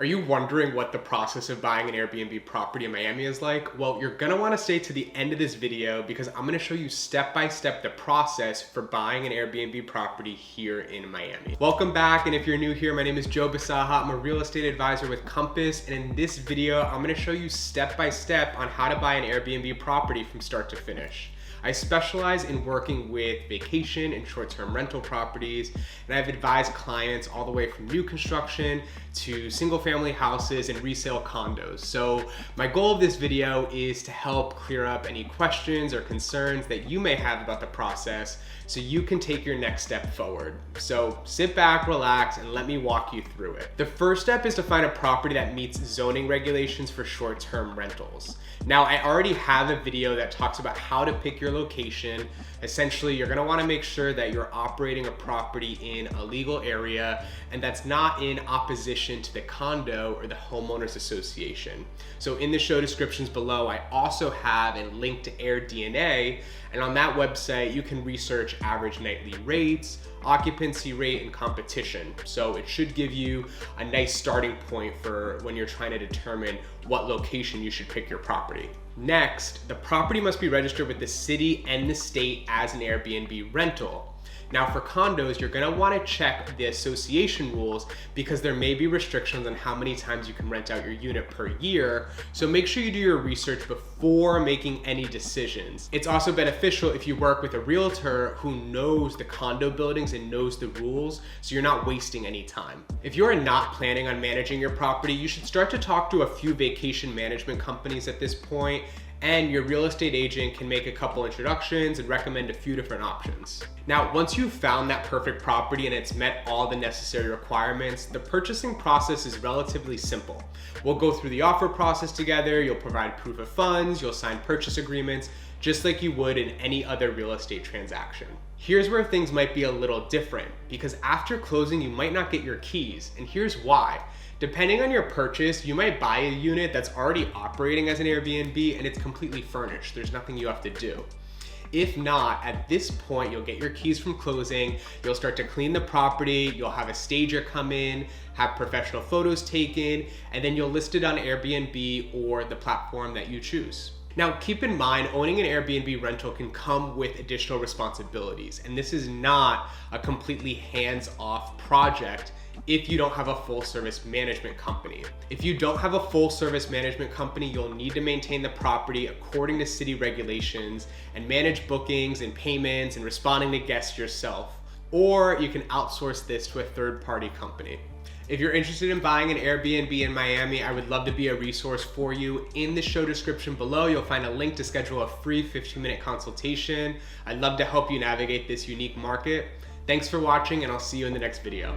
Are you wondering what the process of buying an Airbnb property in Miami is like? Well, you're gonna wanna stay to the end of this video because I'm gonna show you step by step the process for buying an Airbnb property here in Miami. Welcome back, and if you're new here, my name is Joe Biscaha. I'm a real estate advisor with Compass, and in this video, I'm gonna show you step by step on how to buy an Airbnb property from start to finish. I specialize in working with vacation and short-term rental properties, and I've advised clients all the way from new construction to single-family houses and resale condos. So my goal of this video is to help clear up any questions or concerns that you may have about the process so you can take your next step forward. So sit back, relax, and let me walk you through it. The first step is to find a property that meets zoning regulations for short-term rentals. Now, I already have a video that talks about how to pick your location. Essentially, you're gonna wanna make sure that you're operating a property in a legal area and that's not in opposition to the condo or the homeowners association. So in the show descriptions below, I also have a link to AirDNA, and on that website, you can research average nightly rates, occupancy rate, and competition. So it should give you a nice starting point for when you're trying to determine what location you should pick your property. Next, the property must be registered with the city and the state as an Airbnb rental. Now for condos, you're gonna wanna check the association rules because there may be restrictions on how many times you can rent out your unit per year. So make sure you do your research before making any decisions. It's also beneficial if you work with a realtor who knows the condo buildings and knows the rules, so you're not wasting any time. If you're not planning on managing your property, you should start to talk to a few vacation management companies at this point, and your real estate agent can make a couple introductions and recommend a few different options. Now, once you've found that perfect property and it's met all the necessary requirements, the purchasing process is relatively simple. We'll go through the offer process together, you'll provide proof of funds, you'll sign purchase agreements, just like you would in any other real estate transaction. Here's where things might be a little different, because after closing, you might not get your keys, and here's why. Depending on your purchase, you might buy a unit that's already operating as an Airbnb and it's completely furnished. There's nothing you have to do. If not, at this point, you'll get your keys from closing, you'll start to clean the property, you'll have a stager come in, have professional photos taken, and then you'll list it on Airbnb or the platform that you choose. Now, keep in mind, owning an Airbnb rental can come with additional responsibilities, and this is not a completely hands-off project if you don't have a full service management company. If you don't have a full service management company, you'll need to maintain the property according to city regulations and manage bookings and payments and responding to guests yourself. Or you can outsource this to a third-party company. If you're interested in buying an Airbnb in Miami, I would love to be a resource for you. In the show description below, you'll find a link to schedule a free 15-minute consultation. I'd love to help you navigate this unique market. Thanks for watching, and I'll see you in the next video.